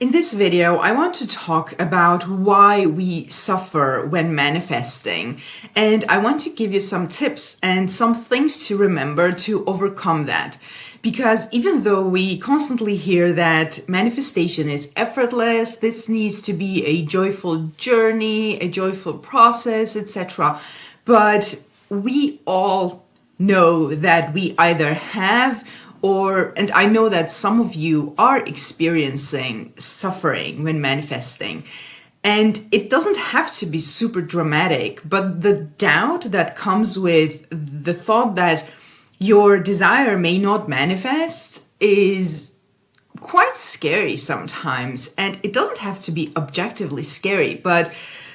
In this video, I want to talk about why we suffer when manifesting, and I want to give you some tips and some things to remember to overcome that. Because even though we constantly hear that manifestation is effortless, this needs to be a joyful journey, a joyful process, etc., but we all know that we either have and I know that some of you are experiencing suffering when manifesting. And it doesn't have to be super dramatic, but the doubt that comes with the thought that your desire may not manifest is quite scary sometimes. And it doesn't have to be objectively scary, but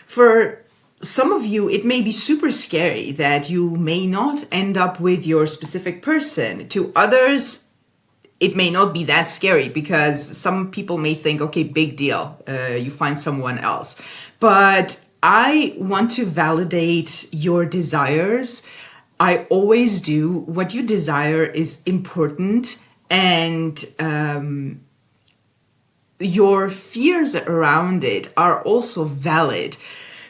for some of you, it may be super scary that you may not end up with your specific person. To others, it may not be that scary because some people may think, okay, big deal, you find someone else. But I want to validate your desires. I always do. What you desire is important, and your fears around it are also valid.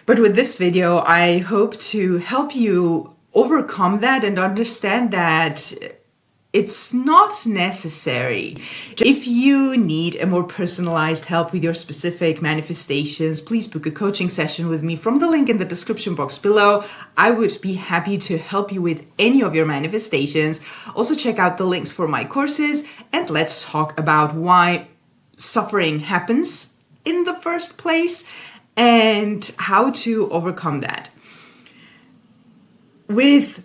But with this video, I hope to help you overcome that and understand that it's not necessary. If you need a more personalized help with your specific manifestations, please book a coaching session with me from the link in the description box below. I would be happy to help you with any of your manifestations. Also check out the links for my courses, and let's talk about why suffering happens in the first place and how to overcome that. With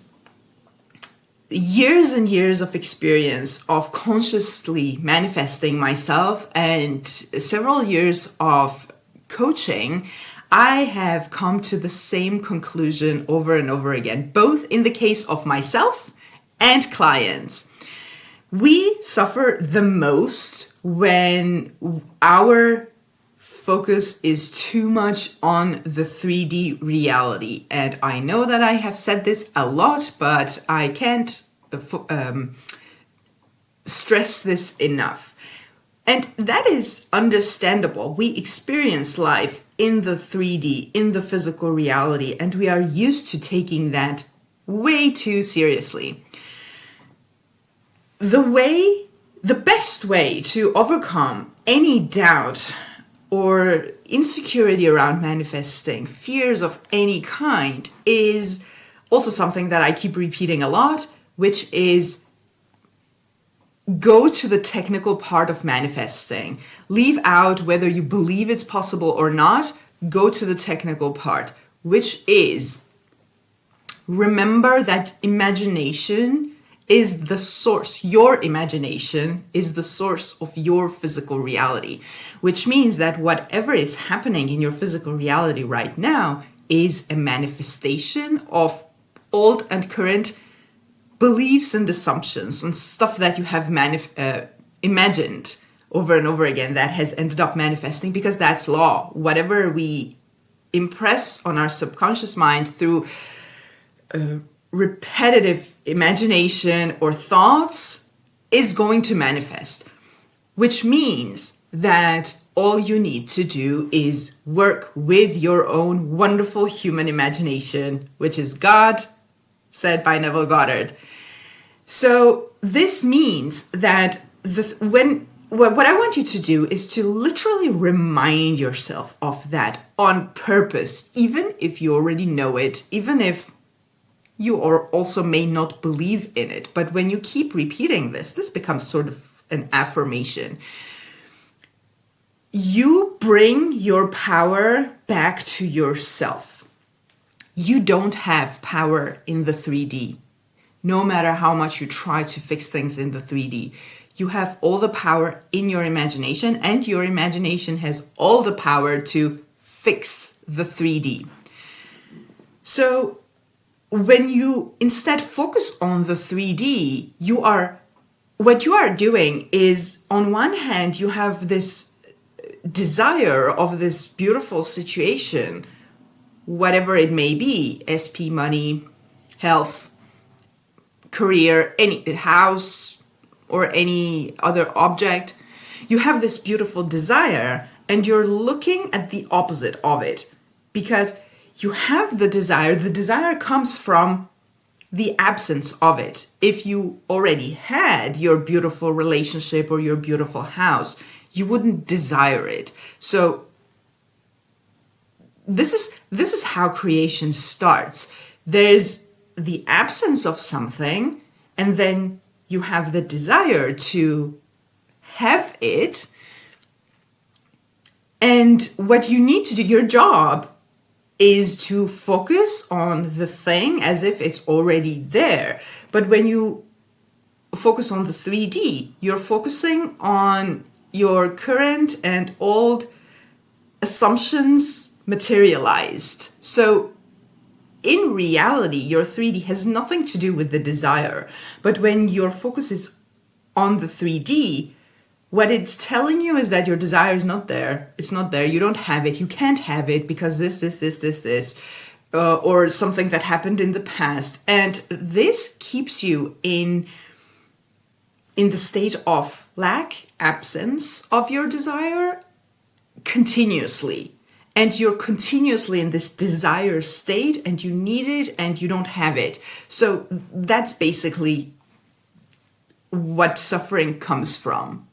years and years of experience of consciously manifesting myself and several years of coaching, I have come to the same conclusion over and over again, both in the case of myself and clients. We suffer the most when our focus is too much on the 3D reality. And I know that I have said this a lot, but I can't stress this enough. And that is understandable. We experience life in the 3D, in the physical reality, and we are used to taking that way too seriously. The best way to overcome any doubt or insecurity around manifesting, fears of any kind, is also something that I keep repeating a lot, which is go to the technical part of manifesting. Leave out whether you believe it's possible or not. Go to the technical part, which is remember that imagination is the source. Your imagination is the source of your physical reality, which means that whatever is happening in your physical reality right now is a manifestation of old and current beliefs and assumptions and stuff that you have imagined over and over again that has ended up manifesting, because that's law. Whatever we impress on our subconscious mind through repetitive imagination or thoughts is going to manifest, which means that all you need to do is work with your own wonderful human imagination, which is God, said by Neville Goddard. So this means that what I want you to do is to literally remind yourself of that on purpose, even if you already know it, even if you also may not believe in it. But when you keep repeating this becomes sort of an affirmation. You bring your power back to yourself. You don't have power in the 3D. No matter how much you try to fix things in the 3D, you have all the power in your imagination, and your imagination has all the power to fix the 3D. So when you instead focus on the 3D, what you are doing is, on one hand, you have this desire of this beautiful situation, whatever it may be, SP, money, health, career, any house, or any other object. you have this beautiful desire and you're looking at the opposite of it because you have the desire comes from the absence of it. If you already had your beautiful relationship or your beautiful house, you wouldn't desire it. So this is how creation starts. There's the absence of something, and then you have the desire to have it. And what you need to do, your job is to focus on the thing as if it's already there. But when you focus on the 3D, you're focusing on your current and old assumptions materialized. So in reality, your 3D has nothing to do with the desire. But when your focus is on the 3D, what it's telling you is that your desire is not there. It's not there. You don't have it. You can't have it because this, or something that happened in the past. And this keeps you in the state of lack, absence of your desire continuously. And you're continuously in this desire state and you need it and you don't have it. So that's basically what suffering comes from.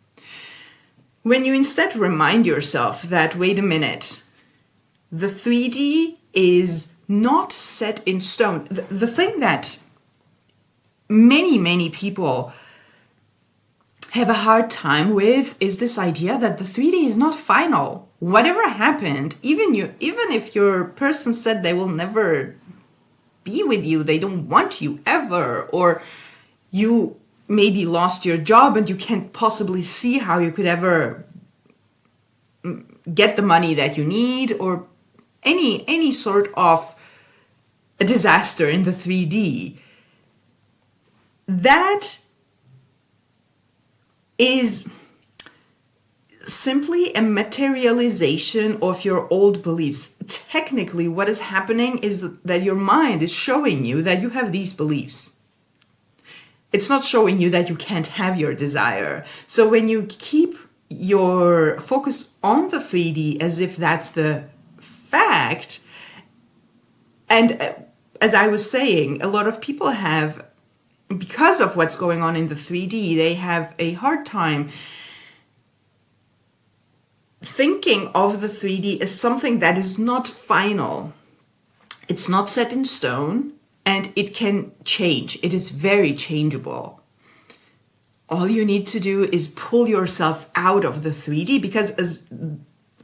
When you instead remind yourself that, wait a minute, the 3D is not set in stone. The thing that many people have a hard time with is this idea that the 3D is not final. Whatever happened, even if your person said they will never be with you, they don't want you ever, or you maybe lost your job and you can't possibly see how you could ever get the money that you need, or any sort of a disaster in the 3D. That is simply a materialization of your old beliefs. Technically, what is happening is that your mind is showing you that you have these beliefs. It's not showing you that you can't have your desire. So when you keep your focus on the 3D as if that's the fact, and as I was saying, a lot of people have, because of what's going on in the 3D, they have a hard time thinking of the 3D as something that is not final. It's not set in stone. And it can change. It is very changeable. All you need to do is pull yourself out of the 3D, because as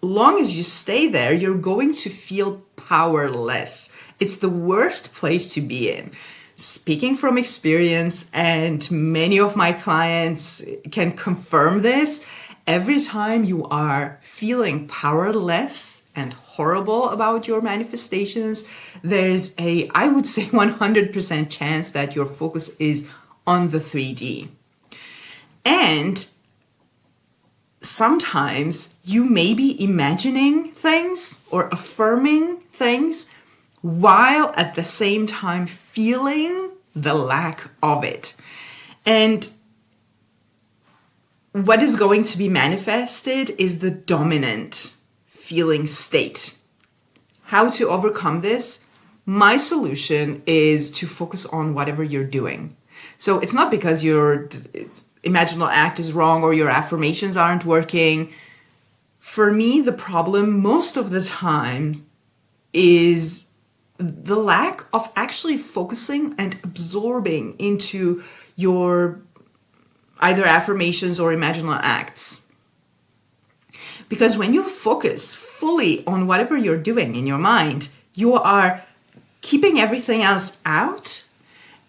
long as you stay there, you're going to feel powerless. It's the worst place to be in. Speaking from experience, and many of my clients can confirm this, every time you are feeling powerless and horrible about your manifestations, there's I would say 100% chance that your focus is on the 3D. And sometimes you may be imagining things or affirming things while at the same time feeling the lack of it. And what is going to be manifested is the dominant feeling state. How to overcome this? My solution is to focus on whatever you're doing. So it's not because your imaginal act is wrong or your affirmations aren't working. For me, the problem most of the time is the lack of actually focusing and absorbing into your either affirmations or imaginal acts. Because when you focus fully on whatever you're doing in your mind, you are keeping everything else out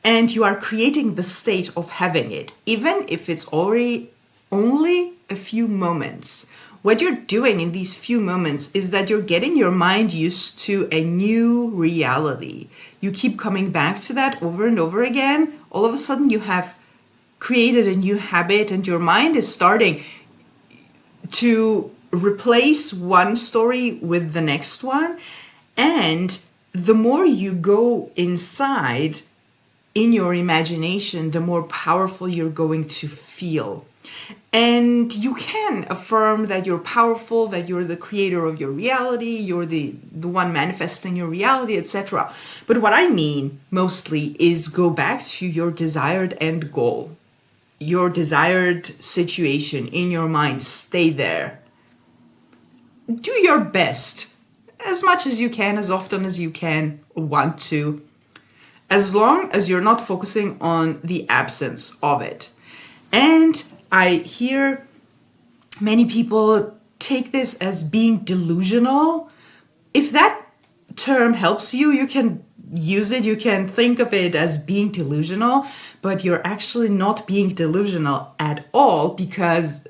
and you are creating the state of having it, even if it's already only a few moments. What you're doing in these few moments is that you're getting your mind used to a new reality. You keep coming back to that over and over again. All of a sudden you have created a new habit and your mind is starting to replace one story with the next one. And the more you go inside in your imagination, the more powerful you're going to feel. And you can affirm that you're powerful, that you're the creator of your reality, you're the one manifesting your reality, etc. But what I mean mostly is go back to your desired end goal, your desired situation in your mind. Stay there. Do your best as much as you can, as often as you can, want to, as long as you're not focusing on the absence of it. And I hear many people take this as being delusional. If that term helps you, you can use it, you can think of it as being delusional, but you're actually not being delusional at all, because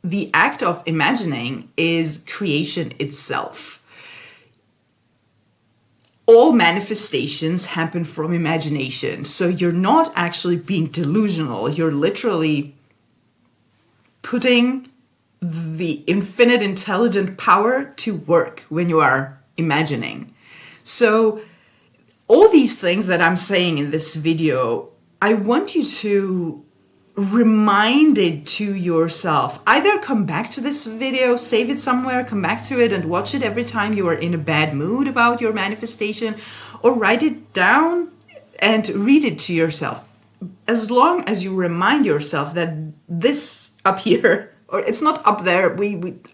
the act of imagining is creation itself. All manifestations happen from imagination. So you're not actually being delusional. You're literally putting the infinite intelligent power to work when you are imagining. So all these things that I'm saying in this video, I want you to remind it to yourself. Either come back to this video, save it somewhere, come back to it and watch it every time you are in a bad mood about your manifestation, or write it down and read it to yourself. As long as you remind yourself that this up here, or it's not up there,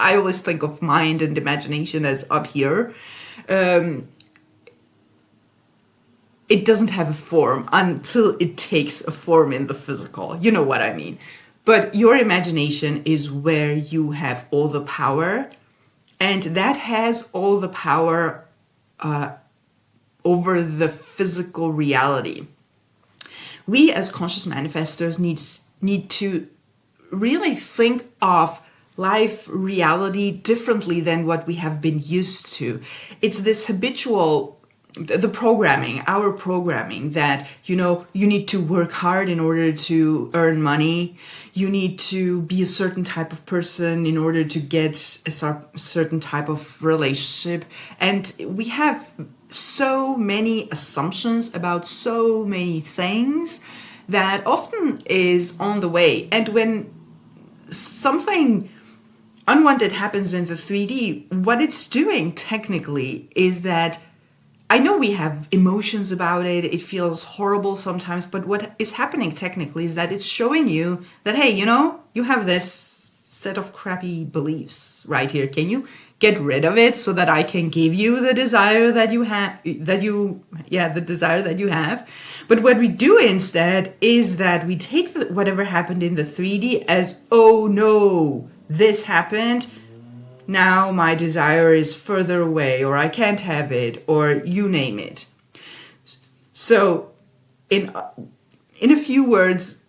I always think of mind and imagination as up here. It doesn't have a form until it takes a form in the physical. You know what I mean. But your imagination is where you have all the power, and that has all the power over the physical reality. We as conscious manifestors need to really think of life reality differently than what we have been used to. It's this habitual, our programming that, you need to work hard in order to earn money. You need to be a certain type of person in order to get a certain type of relationship. And we have so many assumptions about so many things that often is on the way. And when something unwanted happens in the 3D, what it's doing technically is that, I know we have emotions about it, it feels horrible sometimes, but what is happening technically is that it's showing you that, hey, you have this set of crappy beliefs right here. Can you get rid of it so that I can give you the desire that you have, the desire that you have? But what we do instead is that we take whatever happened in the 3D as, oh no, this happened. Now my desire is further away, or I can't have it, or you name it. So in a few words,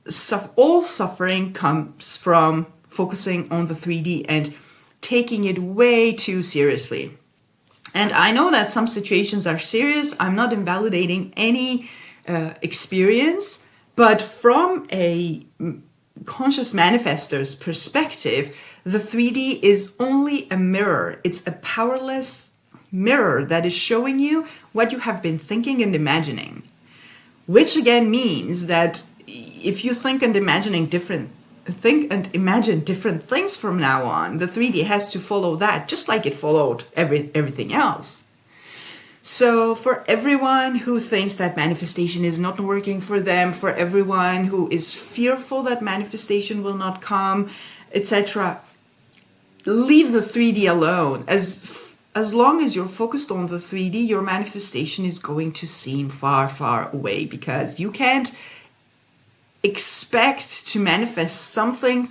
all suffering comes from focusing on the 3D and taking it way too seriously. And I know that some situations are serious. I'm not invalidating any experience, but from a conscious manifestor's perspective, the 3D is only a mirror. It's a powerless mirror that is showing you what you have been thinking and imagining. Which again means that if you think and imagine different things from now on, the 3D has to follow that, just like it followed everything else. So for everyone who thinks that manifestation is not working for them, for everyone who is fearful that manifestation will not come, etc., leave the 3D alone. As long as you're focused on the 3D, your manifestation is going to seem far, far away, because you can't expect to manifest something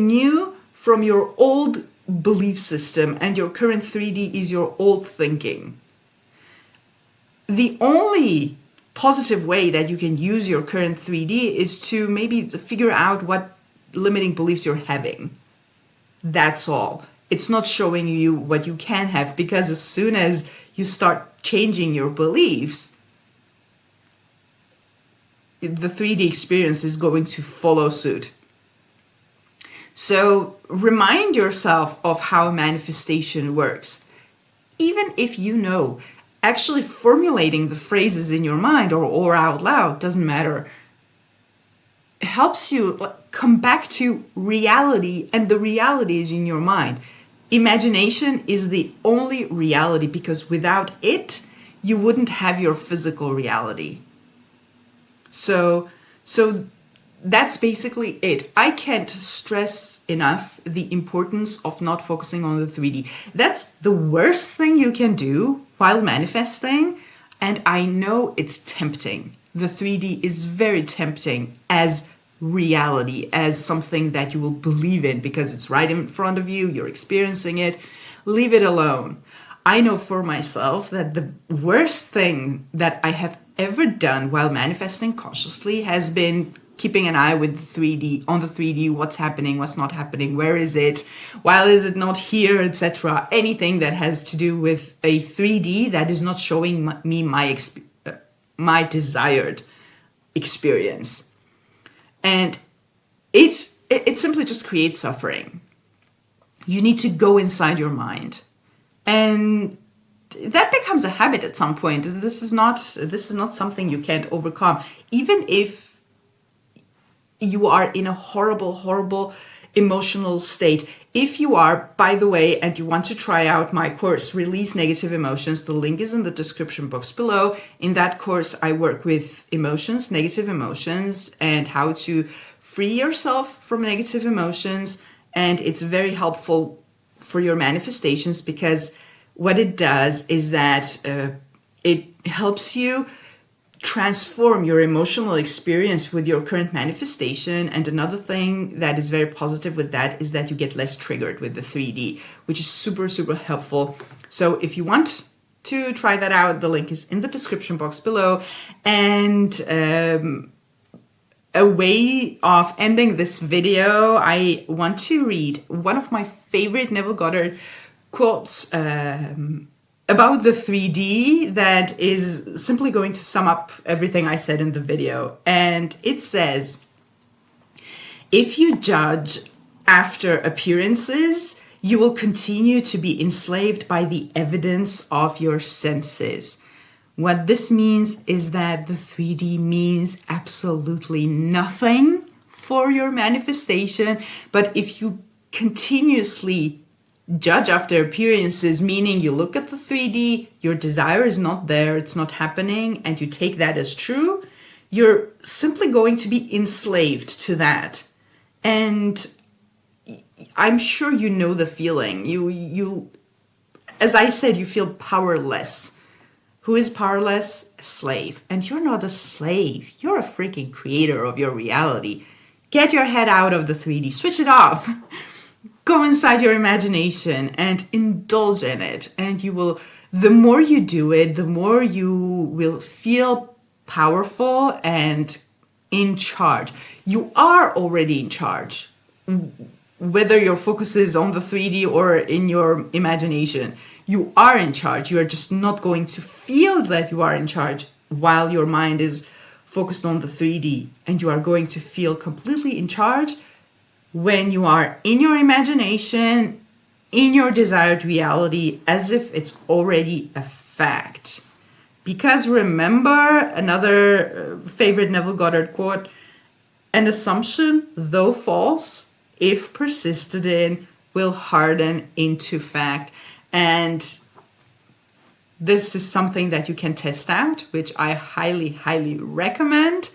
new from your old belief system, and your current 3D is your old thinking. The only positive way that you can use your current 3D is to maybe figure out what limiting beliefs you're having. That's all. It's not showing you what you can have, because as soon as you start changing your beliefs, the 3D experience is going to follow suit. So remind yourself of how manifestation works. Even if you know, actually formulating the phrases in your mind or out loud, doesn't matter, helps you. come back to reality, and the reality is in your mind. Imagination is the only reality, because without it, you wouldn't have your physical reality. So that's basically it. I can't stress enough the importance of not focusing on the 3D. That's the worst thing you can do while manifesting, and I know it's tempting. The 3D is very tempting as reality, as something that you will believe in because it's right in front of you, you're experiencing it. Leave it alone. I know for myself that the worst thing that I have ever done while manifesting consciously has been keeping an eye with the 3D, on the 3D, what's happening, what's not happening, where is it, why is it not here, etc. Anything that has to do with a 3D that is not showing me my desired experience. And it simply just creates suffering. You need to go inside your mind. And that becomes a habit at some point. This is not something you can't overcome. Even if you are in a horrible emotional state. If you are, by the way, and you want to try out my course, Release Negative Emotions, the link is in the description box below. In that course, I work with emotions, negative emotions, and how to free yourself from negative emotions. And it's very helpful for your manifestations, because what it does is that it helps you transform your emotional experience with your current manifestation. And another thing that is very positive with that is that you get less triggered with the 3D, which is super helpful. So if you want to try that out, the link is in the description box below. And a way of ending this video, I want to read one of my favorite Neville Goddard quotes about the 3D that is simply going to sum up everything I said in the video. And it says, if you judge after appearances, you will continue to be enslaved by the evidence of your senses. What this means is that the 3D means absolutely nothing for your manifestation. But if you continuously judge after appearances, meaning you look at the 3D, your desire is not there, it's not happening, and you take that as true, you're simply going to be enslaved to that. And I'm sure you know the feeling. You, as I said, you feel powerless. Who is powerless? A slave. And you're not a slave. You're a freaking creator of your reality. Get your head out of the 3D. Switch it off. Go inside your imagination and indulge in it. And you will, the more you do it, the more you will feel powerful and in charge. You are already in charge. Whether your focus is on the 3D or in your imagination, you are in charge. You are just not going to feel that you are in charge while your mind is focused on the 3D. And you are going to feel completely in charge when you are in your imagination, in your desired reality, as if it's already a fact. Because remember, another favorite Neville Goddard quote, an assumption, though false, if persisted in, will harden into fact. And this is something that you can test out, which I highly recommend.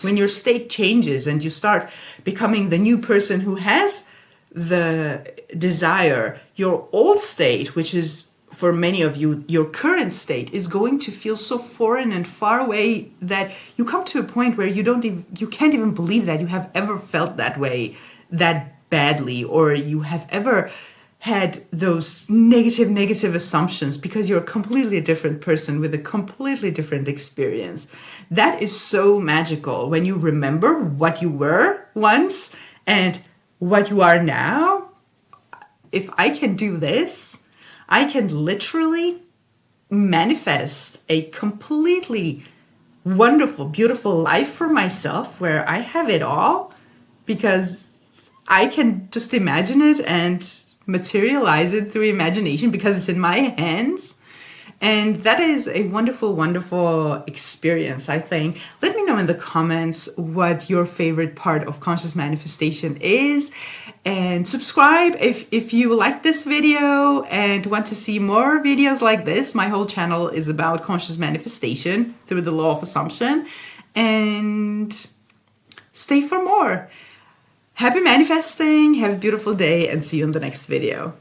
When your state changes and you start becoming the new person who has the desire, your old state, which is for many of you, your current state, is going to feel so foreign and far away that you come to a point where you can't even believe that you have ever felt that way, that badly, or you have ever had those negative assumptions, because you're a completely different person with a completely different experience. That is so magical when you remember what you were once and what you are now. If I can do this, I can literally manifest a completely wonderful, beautiful life for myself where I have it all, because I can just imagine it and materialize it through imagination because it's in my hands. And that is a wonderful, wonderful experience, I think. Let me know in the comments what your favorite part of conscious manifestation is. And subscribe if you like this video and want to see more videos like this. My whole channel is about conscious manifestation through the law of assumption. And stay for more. Happy manifesting, have a beautiful day, and see you in the next video.